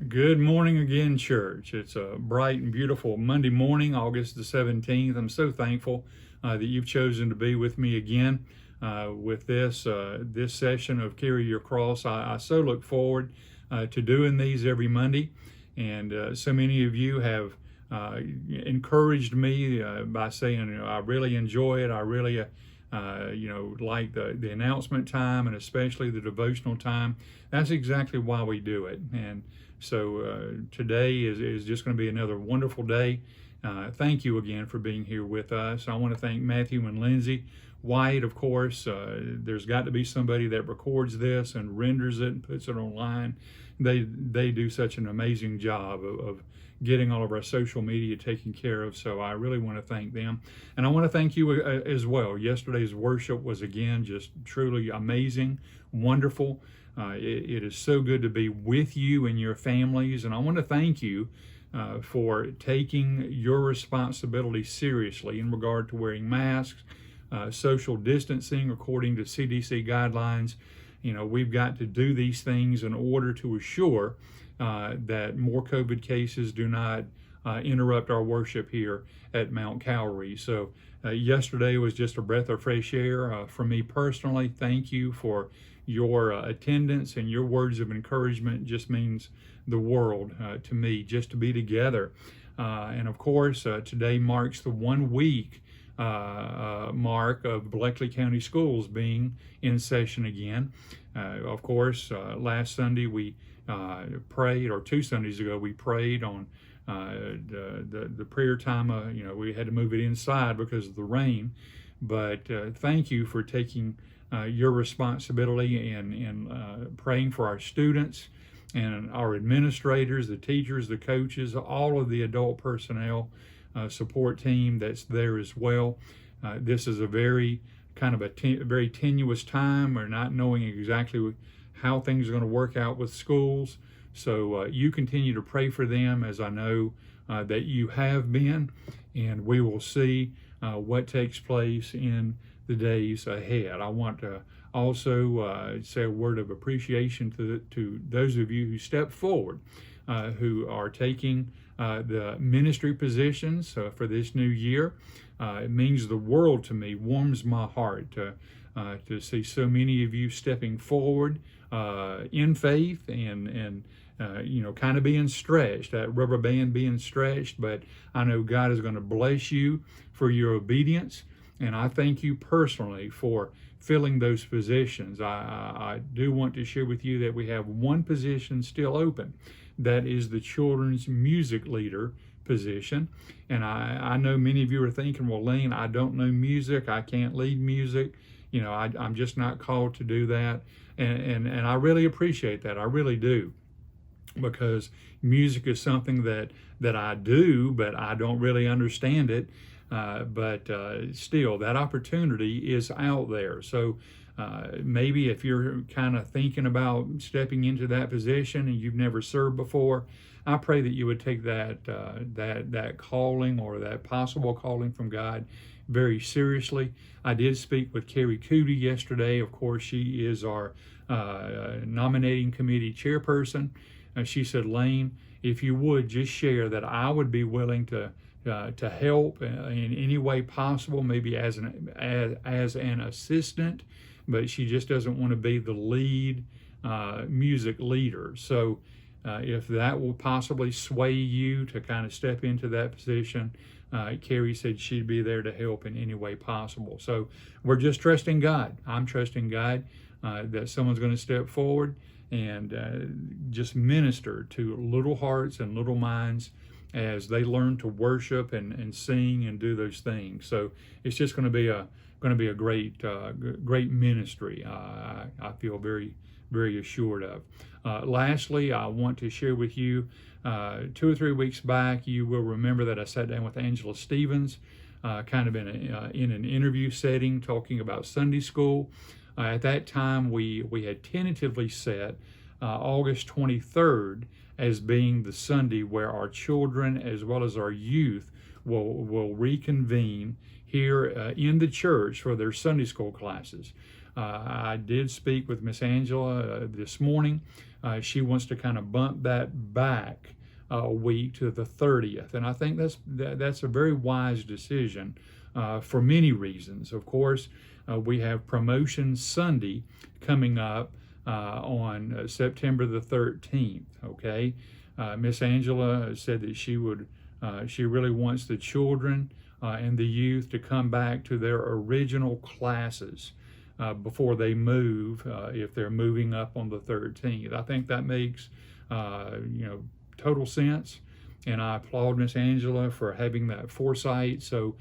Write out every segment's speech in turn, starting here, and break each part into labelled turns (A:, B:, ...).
A: Good morning again, church. It's a bright and beautiful Monday morning, August the 17th. I'm so thankful that you've chosen to be with me again with this session of Carry Your Cross. I so look forward to doing these every Monday, and so many of you have encouraged me by saying, I really enjoy it. I really like the announcement time and especially the devotional time. That's exactly why we do it. And so today is just going to be another wonderful day. Thank you again for being here with us. I want to thank Matthew and Lindsay White, of course. There's got to be somebody that records this and renders it and puts it online. They do such an amazing job of getting all of our social media taken care of. So I really want to thank them. And I want to thank you as well. Yesterday's worship was again just truly amazing, wonderful. It is so good to be with you and your families. And I want to thank you for taking your responsibility seriously in regard to wearing masks, social distancing according to CDC guidelines. We've got to do these things in order to assure that more COVID cases do not interrupt our worship here at Mount Calvary. So yesterday was just a breath of fresh air for me personally. Thank you for your attendance, and your words of encouragement just means the world to me, just to be together. And of course, today marks the 1 week mark of Bleckley County Schools being in session again. Of course, last Sunday we prayed, or 2 Sundays ago we prayed on the prayer time. We had to move it inside because of the rain, but thank you for taking your responsibility and praying for our students and our administrators, the teachers, the coaches, all of the adult personnel support team that's there as well. This is a very very tenuous time. We're not knowing exactly how things are going to work out with schools. So you continue to pray for them, as I know that you have been, and we will see what takes place in the days ahead. I want to also say a word of appreciation to those of you who step forward, who are taking the ministry positions for this new year. It means the world to me, warms my heart to see so many of you stepping forward in faith and kind of being stretched, that rubber band being stretched. But I know God is going to bless you for your obedience. And I thank you personally for filling those positions. I do want to share with you that we have one position still open. That is the children's music leader position. And I know many of you are thinking, well, Lane, I don't know music. I can't lead music. I'm just not called to do that. And I really appreciate that. I really do. Because music is something that I do, but I don't really understand it. But still, that opportunity is out there. So maybe if you're kind of thinking about stepping into that position and you've never served before, I pray that you would take that calling, or that possible calling from God, very seriously. I did speak with Carrie Cootie yesterday. Of course, she is our nominating committee chairperson. She said, Lane, if you would just share that I would be willing to help in any way possible, maybe as an assistant, but she just doesn't want to be the lead music leader. So if that will possibly sway you to kind of step into that position, Carrie said she'd be there to help in any way possible. So we're just trusting God. I'm trusting God that someone's going to step forward and just minister to little hearts and little minds as they learn to worship and sing and do those things. So it's just going to be a great ministry. I feel very, very assured of. Lastly, I want to share with you, 2 or 3 weeks back, you will remember that I sat down with Angela Stevens, kind of in an interview setting, talking about Sunday school. At that time, we had tentatively set August 23rd as being the Sunday where our children as well as our youth will reconvene here in the church for their Sunday school classes. I did speak with Miss Angela this morning. She wants to kind of bump that back a week to the 30th, and I think that's a very wise decision for many reasons. Of course, we have Promotion Sunday coming up on September the 13th. Okay, Miss Angela said that she really wants the children and the youth to come back to their original classes before they move, if they're moving up on the 13th. I think that makes total sense, and I applaud Miss Angela for having that foresight. So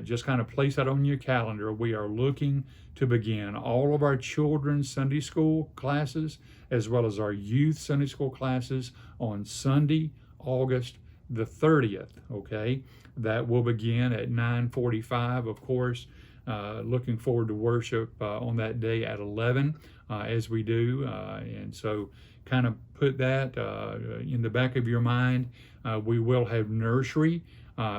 A: just kind of place that on your calendar. We are looking to begin all of our children's Sunday school classes as well as our youth Sunday school classes on Sunday, August the 30th. Okay, that will begin at 9:45. Of course, looking forward to worship on that day at 11, as we do, and so kind of put that in the back of your mind. We will have nursery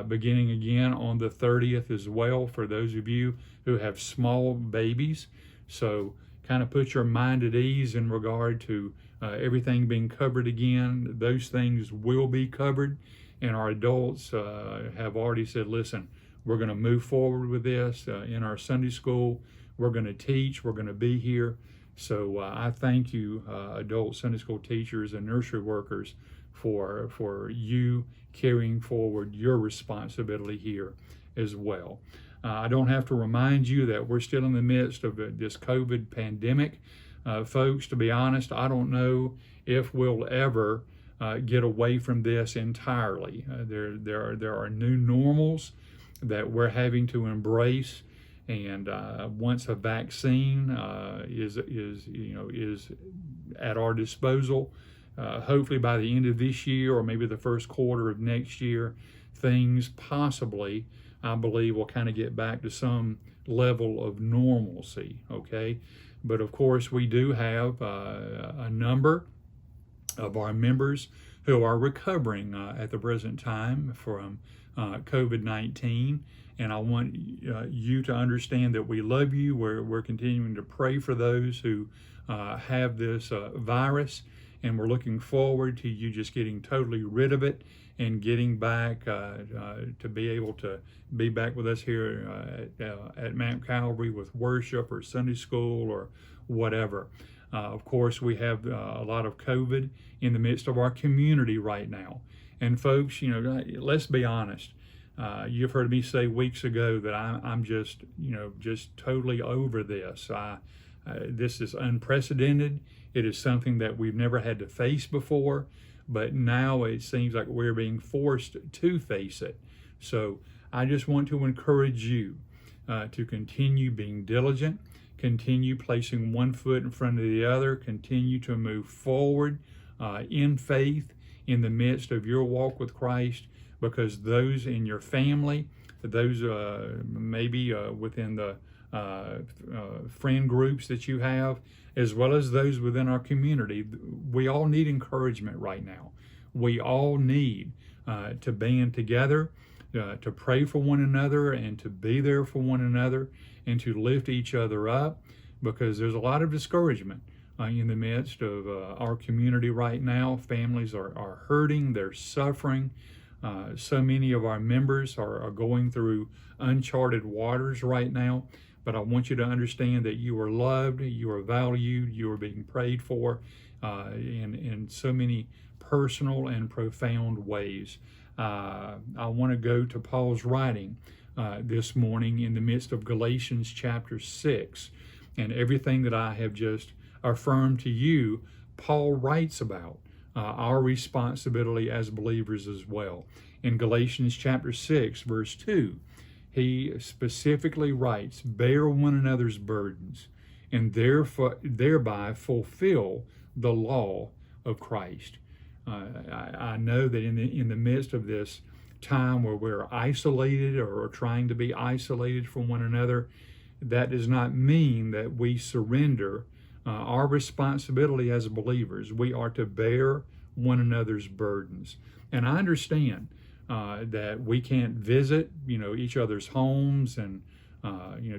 A: beginning again on the 30th as well for those of you who have small babies. So kind of put your mind at ease in regard to everything being covered again. Those things will be covered, and our adults have already said, listen, we're going to move forward with this in our Sunday school. We're going to teach. We're going to be here. So I thank you, adult Sunday school teachers and nursery workers, for you carrying forward your responsibility here as well. I don't have to remind you that we're still in the midst of this COVID pandemic. Folks, to be honest, I don't know if we'll ever get away from this entirely. There are new normals that we're having to embrace, and once a vaccine is at our disposal, hopefully by the end of this year or maybe the first quarter of next year, things possibly, I believe, will kind of get back to some level of normalcy. Okay, but of course we do have a number of our members who are recovering at the present time from COVID-19. And I want you to understand that we love you. We're continuing to pray for those who have this virus, and we're looking forward to you just getting totally rid of it and getting back to be able to be back with us here at Mount Calvary with worship or Sunday school or whatever. Of course, we have a lot of COVID in the midst of our community right now. And folks, let's be honest. You've heard me say weeks ago that I'm just totally over this. This is unprecedented. It is something that we've never had to face before, but now it seems like we're being forced to face it. So I just want to encourage you to continue being diligent, continue placing one foot in front of the other, continue to move forward in faith in the midst of your walk with Christ, because those in your family, those maybe within the friend groups that you have, as well as those within our community, we all need encouragement right now. We all need to band together, to pray for one another and to be there for one another and to lift each other up, because there's a lot of discouragement in the midst of our community right now. Families are hurting, they're suffering. So many of our members are going through uncharted waters right now, but I want you to understand that you are loved, you are valued, you are being prayed for in so many personal and profound ways. I want to go to Paul's writing this morning in the midst of Galatians chapter 6, and everything that I have just affirmed to you, Paul writes about our responsibility as believers as well. In Galatians chapter 6, verse 2, he specifically writes, "Bear one another's burdens, and thereby fulfill the law of Christ." I know that in the midst of this time where we're isolated or trying to be isolated from one another, that does not mean that we surrender our responsibility as believers. We are to bear one another's burdens. And I understand that we can't visit, each other's homes and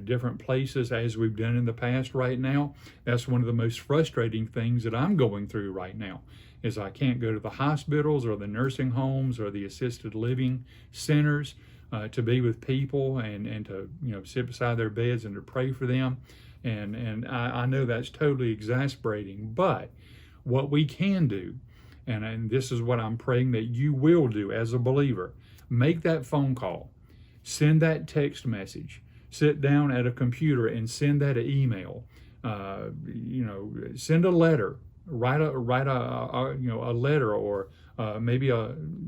A: different places as we've done in the past right now. That's one of the most frustrating things that I'm going through right now, is I can't go to the hospitals or the nursing homes or the assisted living centers to be with people and to sit beside their beds and to pray for them. And I know that's totally exasperating, but what we can do, and this is what I'm praying that you will do as a believer, make that phone call, send that text message, sit down at a computer and send that an email, send a letter, write a letter, or maybe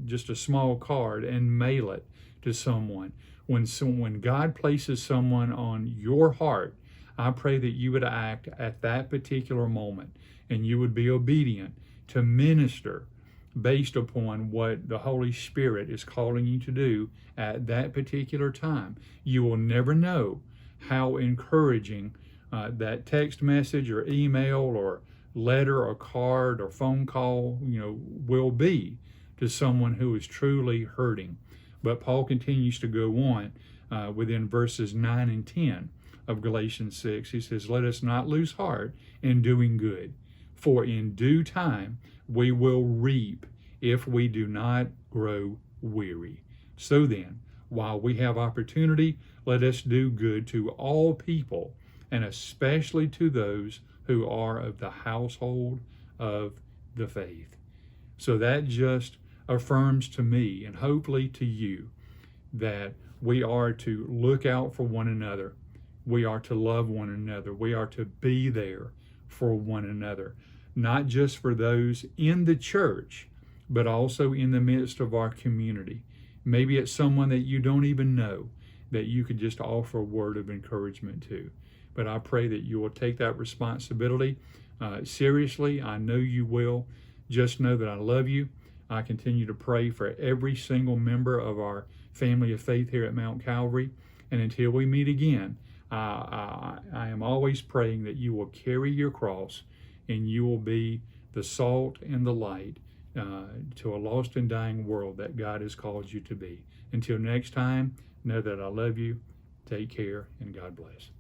A: just a small card and mail it to someone. When God places someone on your heart, I pray that you would act at that particular moment and you would be obedient to minister based upon what the Holy Spirit is calling you to do at that particular time. You will never know how encouraging that text message or email or letter or card or phone call will be to someone who is truly hurting. But Paul continues to go on within verses 9 and 10 of Galatians 6. He says, "Let us not lose heart in doing good, for in due time we will reap if we do not grow weary. So then, while we have opportunity, let us do good to all people, and especially to those who are of the household of the faith." So that just affirms to me, and hopefully to you, that we are to look out for one another. We are to love one another. We are to be there for one another, not just for those in the church, but also in the midst of our community. Maybe it's someone that you don't even know that you could just offer a word of encouragement to. But I pray that you will take that responsibility seriously. I know you will. Just know that I love you. I continue to pray for every single member of our family of faith here at Mount Calvary. And until we meet again, I am always praying that you will carry your cross and you will be the salt and the light to a lost and dying world that God has called you to be. Until next time, know that I love you. Take care, and God bless.